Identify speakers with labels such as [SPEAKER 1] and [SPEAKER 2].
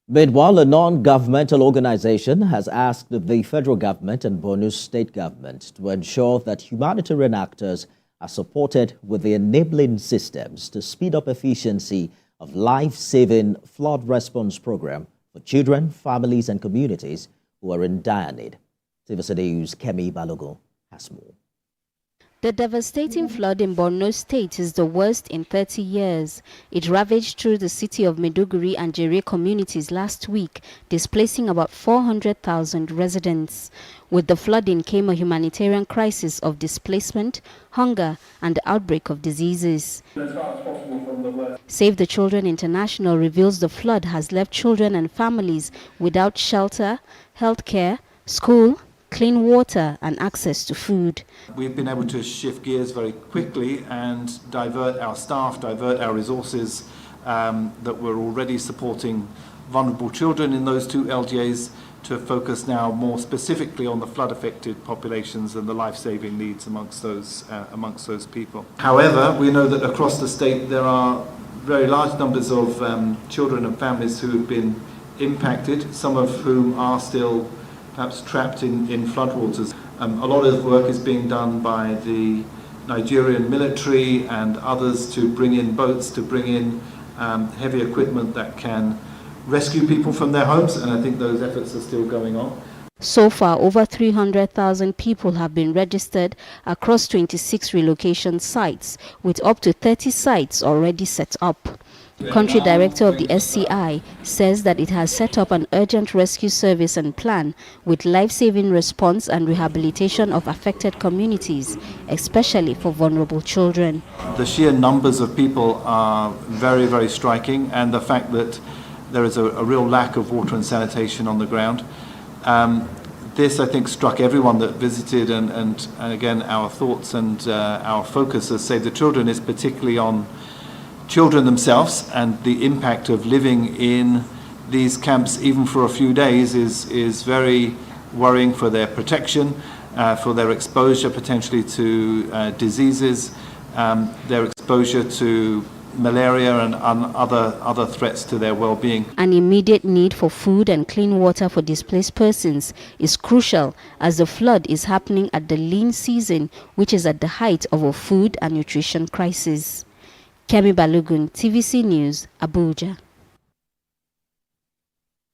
[SPEAKER 1] Meanwhile, a non-governmental organization has asked the federal government and Borno state government to ensure that humanitarian actors are supported with the enabling systems to speed up efficiency of life-saving flood response program for children, families and communities who are in dire need. TVC News' Kemi Balogun has more.
[SPEAKER 2] The devastating flood in Borno State is the worst in 30 years. It ravaged through the city of Maiduguri and Jere communities last week, displacing about 400,000 residents. With the flooding came a humanitarian crisis of displacement, hunger, and the outbreak of diseases. Save the Children International reveals the flood has left children and families without shelter, healthcare, school, clean water and access to food.
[SPEAKER 3] We've been able to shift gears very quickly and divert our staff, divert our resources that were already supporting vulnerable children in those two LGAs to focus now more specifically on the flood-affected populations and the life-saving needs amongst those people. However, we know that across the state there are very large numbers of children and families who have been impacted, some of whom are still perhaps trapped in floodwaters. A lot of work is being done by the Nigerian military and others to bring in boats, to bring in heavy equipment that can rescue people from their homes, and I think those efforts are still going on.
[SPEAKER 2] So far, over 300,000 people have been registered across 26 relocation sites, with up to 30 sites already set up. Country Director of the SCI says that it has set up an urgent rescue service and plan with life-saving response and rehabilitation of affected communities, especially for vulnerable children.
[SPEAKER 3] The sheer numbers of people are very, very striking, and the fact that there is a real lack of water and sanitation on the ground. This, I think, struck everyone that visited, and again, our thoughts and our focus as Save the Children is particularly on children themselves, and the impact of living in these camps even for a few days is very worrying for their protection, for their exposure potentially to diseases, their exposure to malaria and other threats to their well-being.
[SPEAKER 2] An immediate need for food and clean water for displaced persons is crucial as the flood is happening at the lean season, which is at the height of a food and nutrition crisis. Kemi Balogun, TVC News, Abuja.